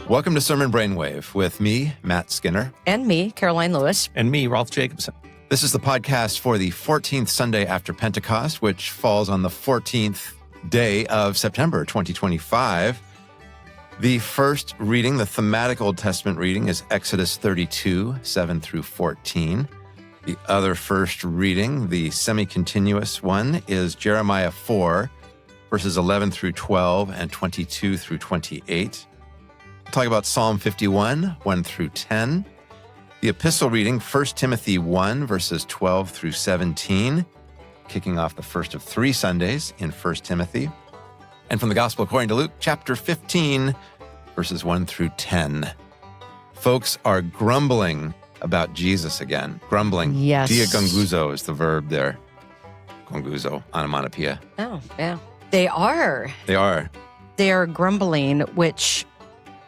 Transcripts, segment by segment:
Welcome to Sermon Brainwave with me, Matt Skinner. And me, Karoline Lewis. And me, Rolf Jacobson. This is the podcast for the 14th Sunday after Pentecost, which falls on the 14th day of September 2025. The first reading, the thematic Old Testament reading, is Exodus 32, 7 through 14. The other first reading, the semi-continuous one, is Jeremiah 4, verses 11 through 12 and 22 through 28. Talk about Psalm 51, 1 through 10. The epistle reading, 1 Timothy 1, verses 12 through 17, kicking off the first of 3 Sundays in 1 Timothy. And from the Gospel according to Luke, chapter 15, verses 1 through 10. Folks are grumbling about Jesus again. Grumbling. Yes. Diagonguzo is the verb there. Gonguzo, onomatopoeia. Oh, yeah. They are. They are. They are grumbling, which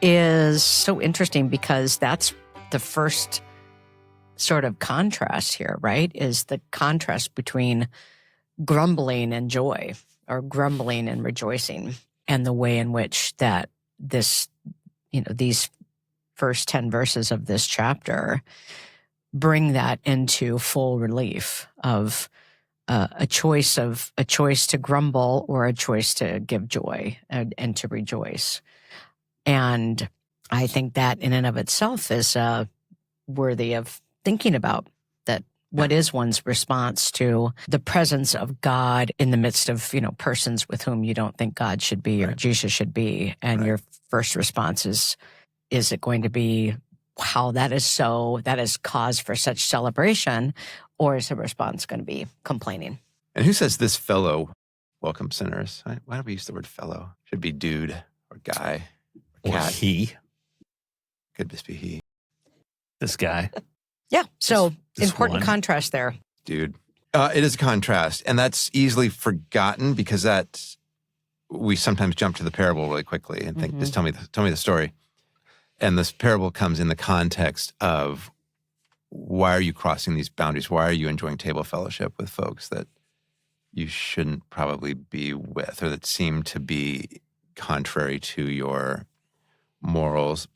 is so interesting because that's the first sort of contrast here, right? Is the contrast between grumbling and joy, or grumbling and rejoicing, and the way in which that this, these first 10 verses of this chapter bring that into full relief of a choice to grumble or a choice to give joy and to rejoice. And I think that in and of itself is worthy of thinking about, that what is one's response to the presence of God in the midst of, persons with whom you don't think God should be or Jesus should be. And your first response is it going to be, wow, that is cause for such celebration, or is the response going to be complaining? And who says this fellow welcome sinners? Why don't we use the word fellow? Should be dude or guy. Or he. Could this be he? This guy. Yeah. So this important one. contrast there. Dude. It is a contrast. And that's easily forgotten because we sometimes jump to the parable really quickly and think, just tell me the story. And this parable comes in the context of, why are you crossing these boundaries? Why are you enjoying table fellowship with folks that you shouldn't probably be with, or that seem to be contrary to your morals?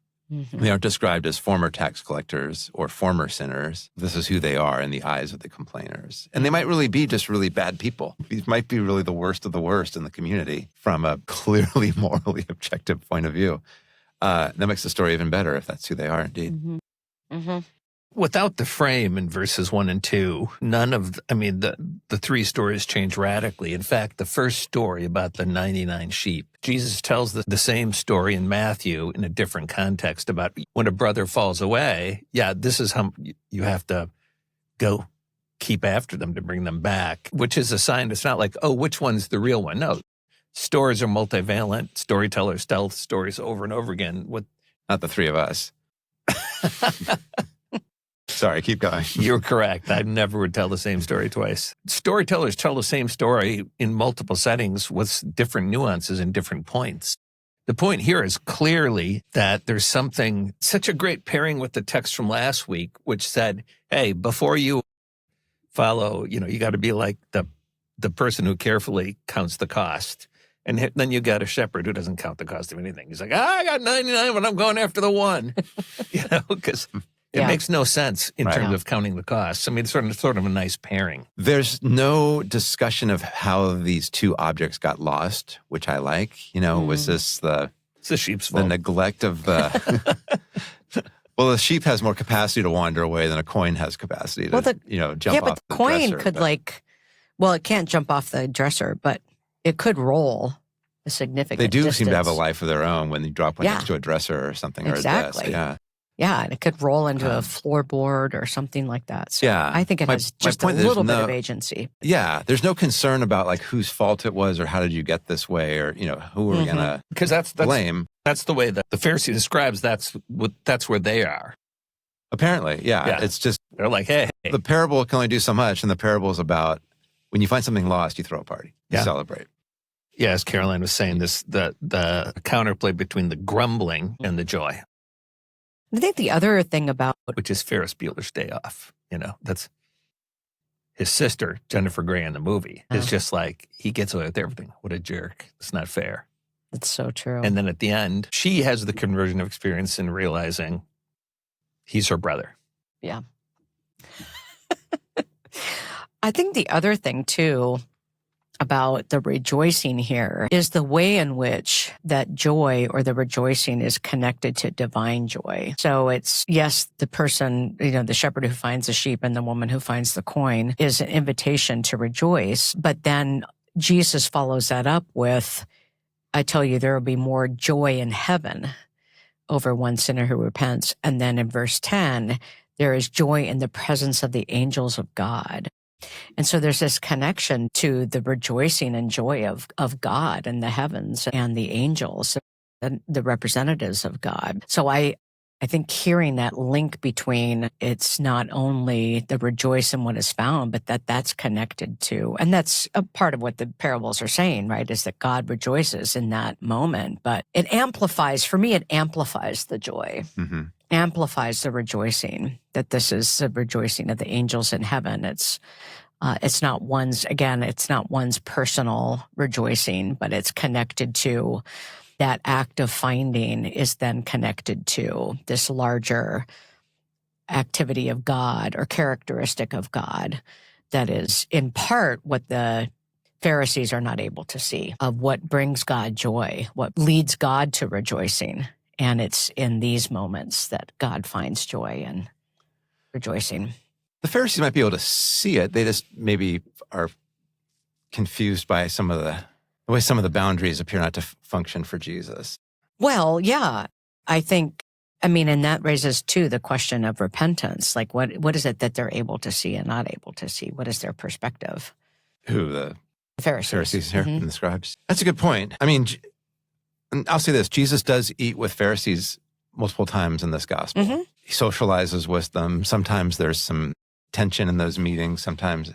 They aren't described as former tax collectors or former sinners. This is who they are in the eyes of the complainers. And they might really be just really bad people. These might be really the worst of the worst in the community from a clearly morally objective point of view. That makes the story even better if that's who they are indeed. Without the frame in verses 1 and 2, the 3 stories change radically. In fact, the first story about the 99 sheep, Jesus tells the same story in Matthew in a different context about when a brother falls away. Yeah, this is how you have to go keep after them to bring them back, which is a sign. It's not like, oh, which one's the real one? No, stories are multivalent. Storytellers tell stories over and over again. Not the 3 of us. Sorry, keep going. You're correct. I never would tell the same story twice. Storytellers tell the same story in multiple settings with different nuances and different points. The point here is clearly that there's such a great pairing with the text from last week, which said, hey, before you follow, you got to be like the person who carefully counts the cost. And then you got a shepherd who doesn't count the cost of anything. He's like, I got 99, but I'm going after the one, because it makes no sense in terms of counting the costs. I mean, it's sort of a nice pairing. There's no discussion of how these 2 objects got lost, which I like. Was this it's the sheep's fault. The neglect of the... Well, the sheep has more capacity to wander away than a coin has capacity to, jump off the dresser. Yeah, but the coin could it can't jump off the dresser, but it could roll a significant distance. They do seem to have a life of their own when you drop one next to a dresser or something, or a desk. Yeah, and it could roll into a floorboard or something like that. So I think it has just a little bit of agency. Yeah, there's no concern about whose fault it was or how did you get this way, or who are we gonna blame. That's the way that the Pharisees and scribes. That's where they are. Apparently, yeah. It's just they're like, hey, the parable can only do so much, and the parable is about when you find something lost, you throw a party, you celebrate. Yeah, as Karoline was saying, the counterplay between the grumbling and the joy. I think the other thing about... Which is Ferris Bueller's Day Off. That's his sister, Jennifer Grey in the movie, Oh. is just like, he gets away with everything. What a jerk. It's not fair. It's so true. And then at the end, she has the conversion of experience in realizing he's her brother. Yeah. I think the other thing, too, about the rejoicing here is the way in which that joy or the rejoicing is connected to divine joy. So it's, yes, the person, the shepherd who finds the sheep and the woman who finds the coin is an invitation to rejoice. But then Jesus follows that up with, I tell you, there will be more joy in heaven over one sinner who repents. And then in verse 10, there is joy in the presence of the angels of God. And so there's this connection to the rejoicing and joy of God and the heavens and the angels and the representatives of God. So I think hearing that link between it's not only the rejoice in what is found, but that's connected to, and that's a part of what the parables are saying, right, is that God rejoices in that moment. But it amplifies the joy. Mm-hmm. Amplifies the rejoicing, that this is the rejoicing of the angels in heaven. It's not one's personal rejoicing, but it's connected to that act of finding is then connected to this larger activity of God or characteristic of God that is in part what the Pharisees are not able to see, of what brings God joy, what leads God to rejoicing. And it's in these moments that God finds joy and rejoicing. The Pharisees might be able to see it. They just maybe are confused by some of the way some of the boundaries appear not to function for Jesus. Well, yeah, I think, and that raises too the question of repentance. Like what is it that they're able to see and not able to see? What is their perspective? Who, the Pharisees here, and the scribes? That's a good point. I'll say this, Jesus does eat with Pharisees multiple times in this gospel. Mm-hmm. He socializes with them. Sometimes there's some tension in those meetings, sometimes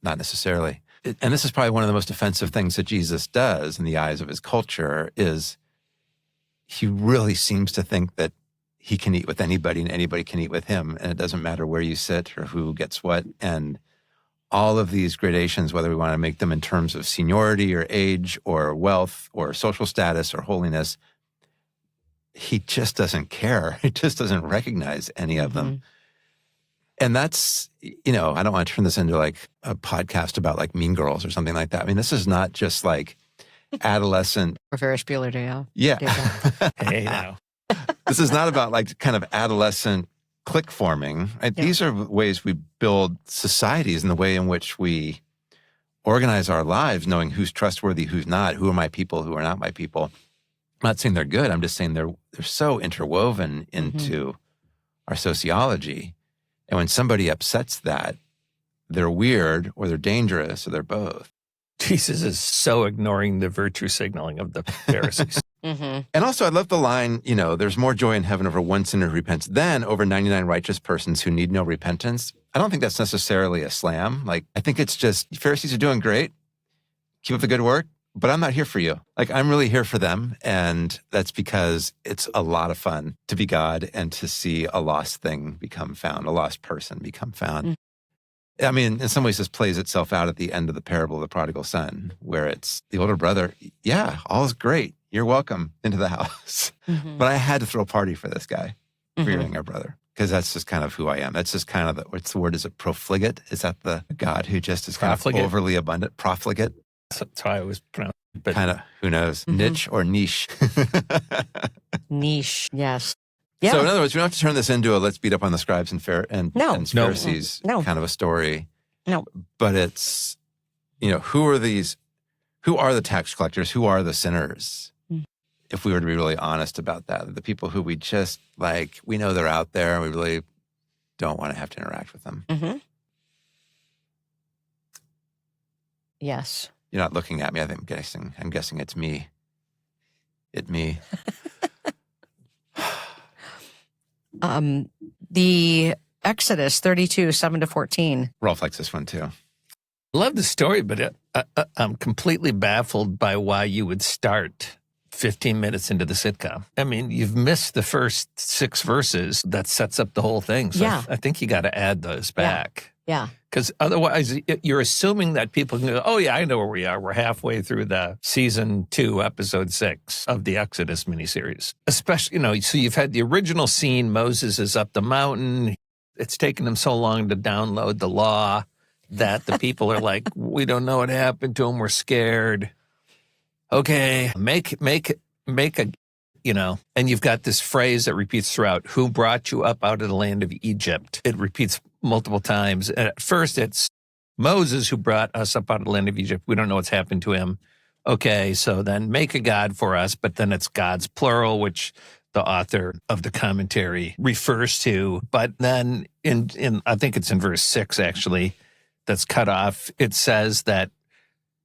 not necessarily. And this is probably one of the most offensive things that Jesus does in the eyes of his culture, is he really seems to think that he can eat with anybody and anybody can eat with him. And it doesn't matter where you sit or who gets what. And all of these gradations, whether we want to make them in terms of seniority or age or wealth or social status or holiness, he just doesn't care. He just doesn't recognize any of them. And that's, I don't want to turn this into like a podcast about like Mean Girls or something like that. This is not just like adolescent. Or Ferris Bueller Day Off. Yeah. Hey, now. This is not about like kind of adolescent clique forming. Right? Yeah. These are ways we build societies, and the way in which we organize our lives, knowing who's trustworthy, who's not, who are my people, who are not my people. I'm not saying they're good. I'm just saying they're so interwoven into our sociology. And when somebody upsets that, they're weird or they're dangerous or they're both. Jesus is so ignoring the virtue signaling of the Pharisees. And also, I love the line, there's more joy in heaven over one sinner who repents than over 99 righteous persons who need no repentance. I don't think that's necessarily a slam. Like, I think it's just, Pharisees are doing great. Keep up the good work. But I'm not here for you. Like, I'm really here for them. And that's because it's a lot of fun to be God and to see a lost thing become found, a lost person become found. In some ways, this plays itself out at the end of the parable of the prodigal son, where it's the older brother, yeah, all is great. You're welcome into the house. But I had to throw a party for this guy, for your younger brother, because that's just kind of who I am. That's just kind of what's the word? Is it profligate? Is that the God who just is kind of overly abundant? Profligate? That's how I was pronounced. But kind of, who knows, niche or niche? Niche, yes. Yeah. So in other words, we don't have to turn this into a let's beat up on the scribes and Pharisees kind of a story. No. But it's, who are the tax collectors? Who are the sinners? If we were to be really honest about that, the people who we just we know they're out there and we really don't want to have to interact with them. Yes. You're not looking at me. I'm guessing it's me. Me. The Exodus 32, 7-14. Rolf likes this one too. I love the story, but I'm completely baffled by why you would start 15 minutes into the sitcom. You've missed the first 6 verses that sets up the whole thing. So I think you got to add those back. Yeah. Because otherwise, you're assuming that people can go, oh, yeah, I know where we are. We're halfway through the season 2, episode 6 of the Exodus miniseries. Especially, so you've had the original scene. Moses is up the mountain. It's taken them so long to download the law that the people are like, we don't know what happened to them. We're scared. Okay, make a, and you've got this phrase that repeats throughout, who brought you up out of the land of Egypt? It repeats multiple times. And at first it's Moses who brought us up out of the land of Egypt. We don't know what's happened to him. Okay, so then make a God for us, but then it's God's plural, which the author of the commentary refers to. But then in I think it's in verse 6 actually, that's cut off. It says that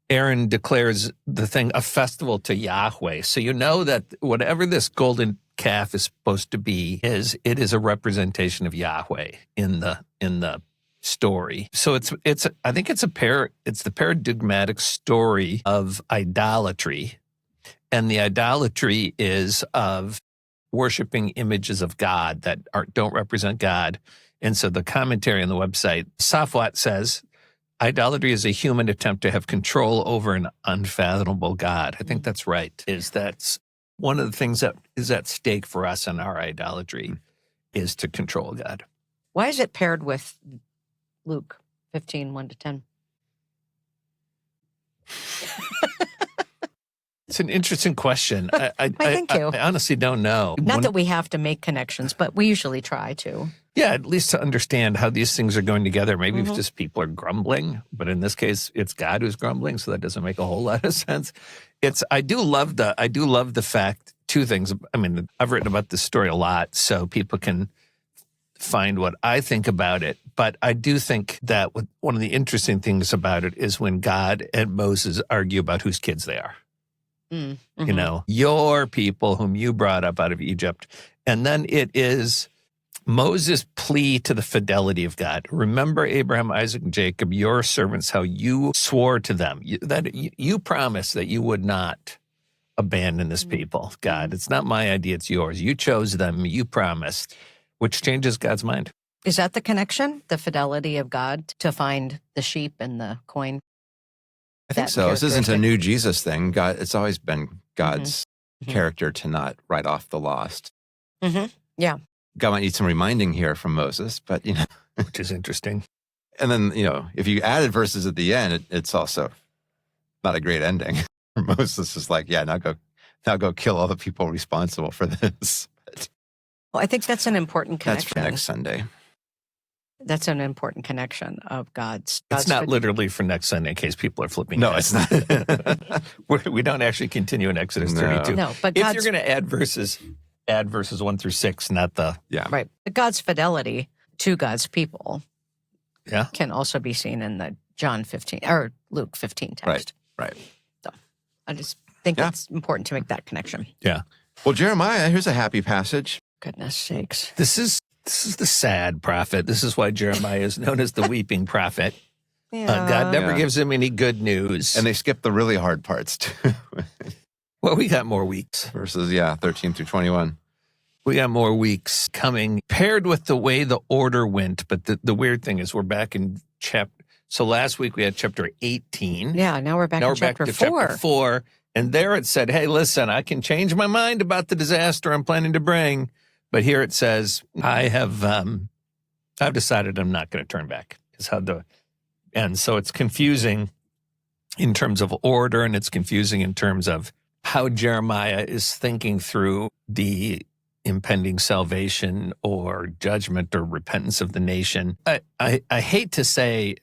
Aaron declares the thing a festival to Yahweh. So you know that whatever this golden calf is supposed to be, it is a representation of Yahweh in the story. So I think it's the paradigmatic story of idolatry. And the idolatry is of worshiping images of God that don't represent God. And so the commentary on the website, Safwat says, idolatry is a human attempt to have control over an unfathomable God. I think that's right. That's one of the things that is at stake for us in our idolatry is to control God. Why is it paired with Luke 15, 1-10? It's an interesting question. I honestly don't know. Not that we have to make connections, but we usually try to. Yeah, at least to understand how these things are going together. Maybe it's just people are grumbling, but in this case, it's God who's grumbling, so that doesn't make a whole lot of sense. I do love the fact, two things. I mean, I've written about this story a lot, so people can find what I think about it. But I do think that one of the interesting things about it is when God and Moses argue about whose kids they are. Mm-hmm. Your people whom you brought up out of Egypt. And then it is Moses' plea to the fidelity of God. Remember Abraham, Isaac, and Jacob, your servants, how you swore to them, that you promised that you would not abandon this people. God, it's not my idea, it's yours. You chose them, you promised, which changes God's mind. Is that the connection? The fidelity of God to find the sheep and the coin? I think so. This isn't a new Jesus thing. God, it's always been God's character to not write off the lost. Mm-hmm. Yeah. God might need some reminding here from Moses, but, Which is interesting. And then, if you added verses at the end, it's also not a great ending. Moses is like, yeah, now go kill all the people responsible for this. Well, I think that's an important connection. That's for next Sunday. That's an important connection of God's. It's not literally for next Sunday in case people are flipping. No, it's not. We don't actually continue in Exodus 32. No, but if you're going to add verses 1-6, not the... Yeah. Right. But God's fidelity to God's people can also be seen in the John 15 or Luke 15 text. Right. So I just think it's important to make that connection. Yeah. Well, Jeremiah, here's a happy passage. Goodness sakes. This is the sad prophet. This is why Jeremiah is known as the weeping prophet. Yeah. God never gives him any good news. And they skip the really hard parts, too. Well, we got more weeks. Verses, 13 through 21. We got more weeks coming, paired with the way the order went. But the weird thing is we're back in so last week we had chapter 18. Yeah, now we're back to chapter 4. Chapter 4. And there it said, hey, listen, I can change my mind about the disaster I'm planning to bring. But here it says, I've decided I'm not going to turn back. And so it's confusing in terms of order, and it's confusing in terms of how Jeremiah is thinking through the impending salvation or judgment or repentance of the nation. I hate to say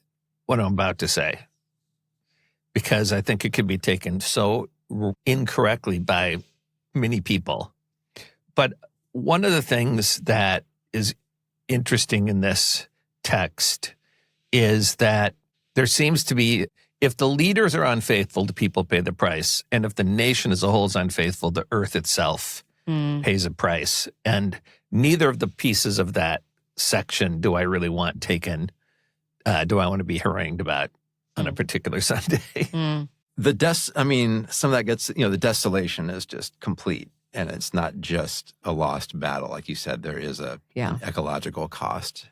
what I'm about to say because I think it could be taken so incorrectly by many people. But one of the things that is interesting in this text is that there seems to be, if the leaders are unfaithful, the people pay the price. And if the nation as a whole is unfaithful, the earth itself pays a price. And neither of the pieces of that section do I really want taken, do I want to be harangued about on a particular Sunday. Some of that gets, the desolation is just complete. And it's not just a lost battle. Like you said, there is a ecological cost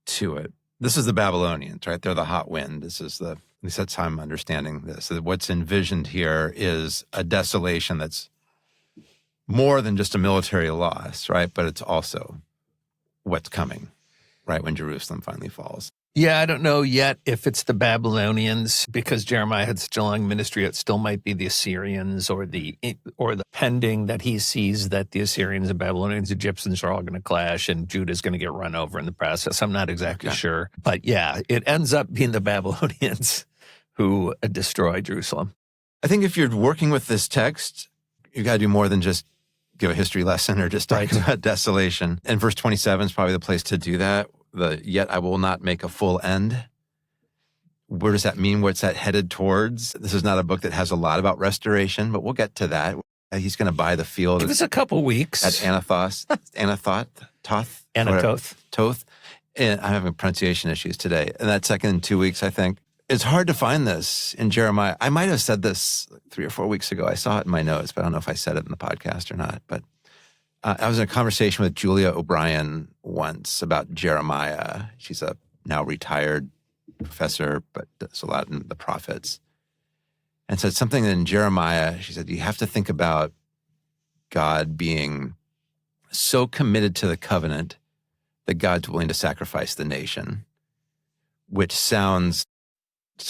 to it. This is the Babylonians, right? They're the hot wind. At least that's how I'm understanding this. That what's envisioned here is a desolation that's more than just a military loss, right? But it's also what's coming, right, when Jerusalem finally falls. Yeah, I don't know yet if it's the Babylonians, because Jeremiah had such a long ministry. It still might be the Assyrians or the pending that he sees that the Assyrians and Babylonians, Egyptians are all going to clash and Judah's going to get run over in the process. I'm not exactly sure. But yeah, it ends up being the Babylonians who destroy Jerusalem. I think if you're working with this text, you got to do more than just give a history lesson or just talk about desolation. And verse 27 is probably the place to do that. Yet I will not make a full end. Where does that mean? What's that headed towards? This is not a book that has a lot about restoration, but we'll get to that. He's going to buy the field. Give us a couple weeks. At Anathoth. Toth. And I'm having pronunciation issues today. And that second 2 weeks, I think. It's hard to find this in Jeremiah. I might have said this 3 or 4 weeks ago. I saw it in my notes, but I don't know if I said it in the podcast or not. But I was in a conversation with Julia O'Brien once about Jeremiah. She's a now retired professor, but does a lot in the prophets. And said something in Jeremiah. She said, you have to think about God being so committed to the covenant that God's willing to sacrifice the nation, which sounds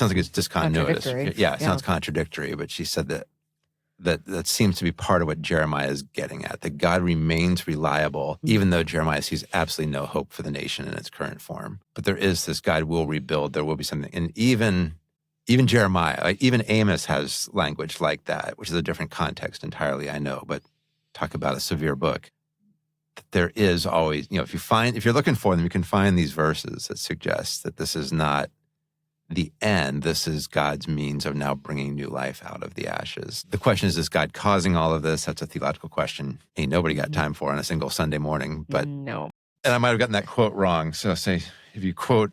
like it's discontinuous. Yeah, it sounds contradictory, but she said that seems to be part of what Jeremiah is getting at, that God remains reliable, even though Jeremiah sees absolutely no hope for the nation in its current form. But there is this God will rebuild, there will be something. And even Jeremiah, even Amos has language like that, which is a different context entirely, I know, but talk about a severe book. There is always, if you're looking for them, you can find these verses that suggest that this is not the end. This is God's means of now bringing new life out of the ashes. The question is God causing all of this? That's a theological question. Ain't nobody got time for on a single Sunday morning. But no. And I might have gotten that quote wrong. So say, if you quote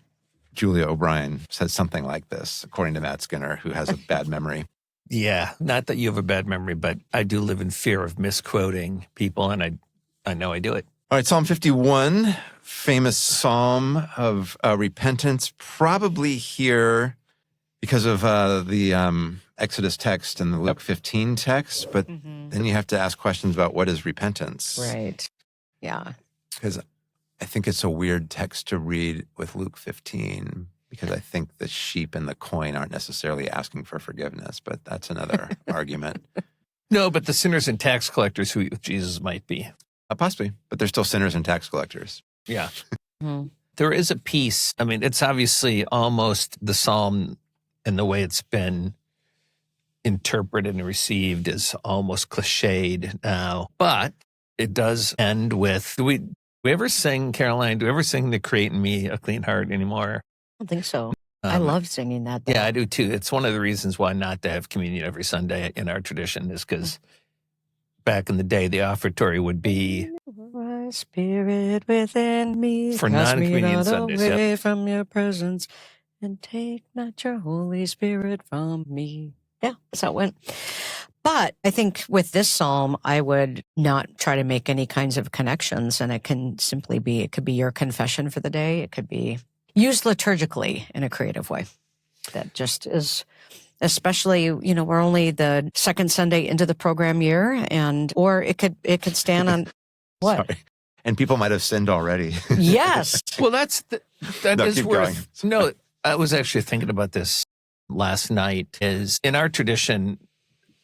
Julia O'Brien, said something like this, according to Matt Skinner, who has a bad memory. Yeah, not that you have a bad memory, but I do live in fear of misquoting people, and I know I do it. All right, Psalm 51, famous psalm of repentance, probably here because of the Exodus text and the Luke 15 text, but then you have to ask questions about what is repentance. Right, yeah. Because I think it's a weird text to read with Luke 15, because I think the sheep and the coin aren't necessarily asking for forgiveness, but that's another argument. No, but the sinners and tax collectors who Jesus might be. Possibly, but they're still sinners and tax collectors. Yeah. There is a piece, I mean, it's obviously almost the psalm and the way it's been interpreted and received is almost cliched now, but it does end with, do we ever sing, Karoline, do we ever sing the Create in Me a Clean Heart anymore? I don't think so. I love singing that, though. Yeah, I do too. It's one of the reasons why not to have communion every Sunday in our tradition is because back in the day, the offertory would be My spirit within me, for cast me non-communion not Sundays. away from your presence, and take not your Holy Spirit from me. Yeah, that's how it went. But I think with this psalm, I would not try to make any kinds of connections, and it can simply be, it could be your confession for the day. It could be used liturgically in a creative way. That just is, especially, we're only the second Sunday into the program year, or it could stand on what? Sorry. And people might have sinned already. Yes. Well, that No, is keep worth. No, I was actually thinking about this last night. Is in our tradition,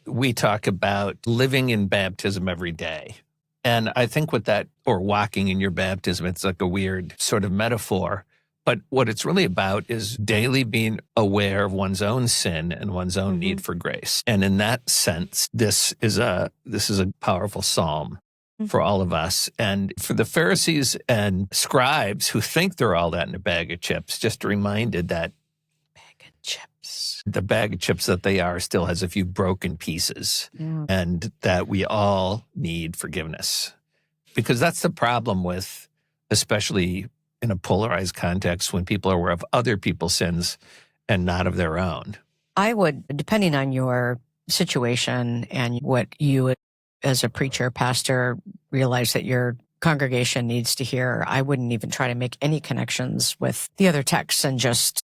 we talk about living in baptism every day. And I think with that, or walking in your baptism, it's like a weird sort of metaphor. But what it's really about is daily being aware of one's own sin and one's own need for grace. And in that sense, this is a powerful psalm for all of us. And for the Pharisees and scribes who think they're all that in a bag of chips, just reminded that the bag of chips that they are still has a few broken pieces, and that we all need forgiveness. Because that's the problem with, especially in a polarized context, when people are aware of other people's sins and not of their own. I would, depending on your situation and what you as a preacher, pastor, realize that you're congregation needs to hear. I wouldn't even try to make any connections with the other texts and just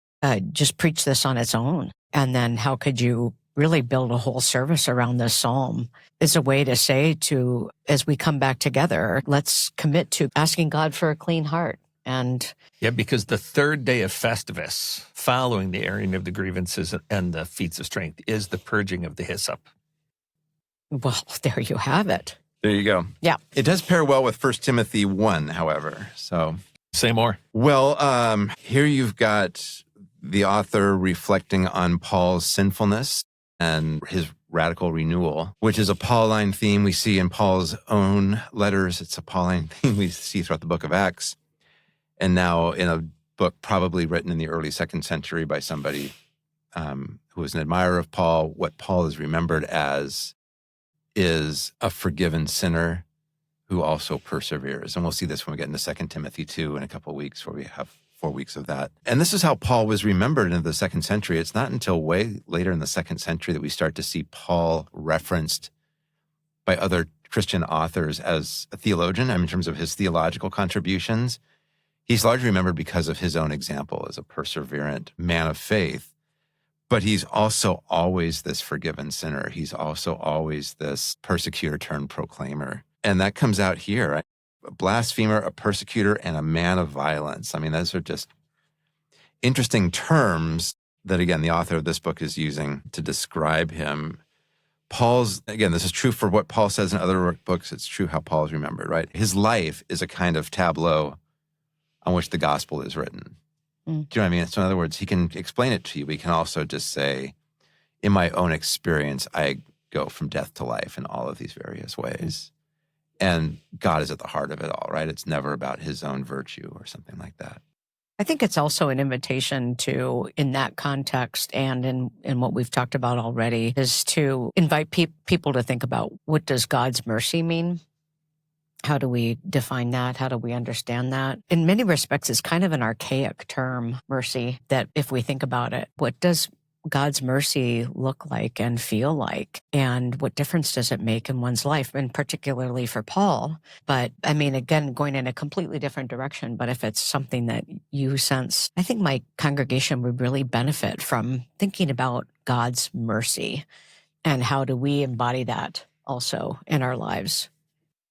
preach this on its own. And then how could you really build a whole service around this psalm? It's a way to say to, as we come back together, let's commit to asking God for a clean heart. And yeah, because the third day of Festivus, following the airing of the grievances and the feats of strength, is the purging of the hyssop. well, there you have it. There you go. Yeah. It does pair well with 1 Timothy 1, however. So, say more. Well, here you've got the author reflecting on Paul's sinfulness and his radical renewal, which is a Pauline theme we see in Paul's own letters. It's a Pauline theme we see throughout the book of Acts. And now in a book probably written in the early 2nd century by somebody who was an admirer of Paul, what Paul is remembered as is a forgiven sinner who also perseveres. And we'll see this when we get into 2 Timothy 2 in a couple of weeks, where we have 4 weeks of that. And this is how Paul was remembered in the 2nd century. It's not until way later in the 2nd century that we start to see Paul referenced by other Christian authors as a theologian. In terms of his theological contributions, he's largely remembered because of his own example as a perseverant man of faith. But he's also always this forgiven sinner. He's also always this persecutor turned proclaimer. And that comes out here, right? A blasphemer, a persecutor, and a man of violence. I mean, those are just interesting terms that, again, the author of this book is using to describe him. Paul's, again, this is true for what Paul says in other books. It's true how Paul is remembered, right? His life is a kind of tableau on which the gospel is written. Do you know what I mean? So in other words, he can explain it to you. He can also just say, in my own experience, I go from death to life in all of these various ways. And God is at the heart of it all, right? It's never about his own virtue or something like that. I think it's also an invitation to, in that context and in what we've talked about already, is to invite people to think about, what does God's mercy mean? How do we define that? How do we understand that? In many respects, it's kind of an archaic term, mercy, that if we think about it, what does God's mercy look like and feel like? And what difference does it make in one's life, and particularly for Paul? But I mean, again, going in a completely different direction, but if it's something that you sense, I think my congregation would really benefit from thinking about God's mercy and how do we embody that also in our lives.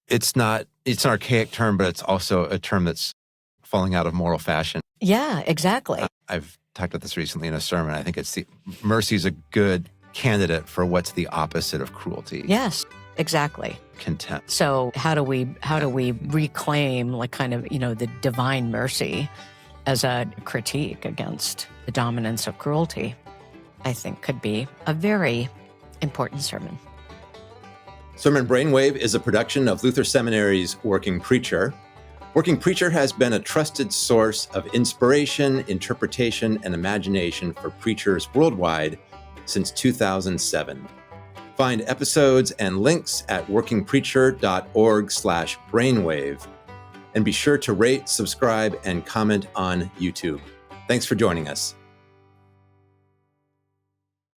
It's an archaic term, but it's also a term that's falling out of moral fashion. Yeah, exactly. I've talked about this recently in a sermon. I think mercy is a good candidate for what's the opposite of cruelty. Yes, exactly. Contempt. So how do we reclaim, like, kind of, the divine mercy as a critique against the dominance of cruelty? I think could be a very important sermon. Sermon Brainwave is a production of Luther Seminary's Working Preacher. Working Preacher has been a trusted source of inspiration, interpretation, and imagination for preachers worldwide since 2007. Find episodes and links at workingpreacher.org/brainwave. And be sure to rate, subscribe, and comment on YouTube. Thanks for joining us.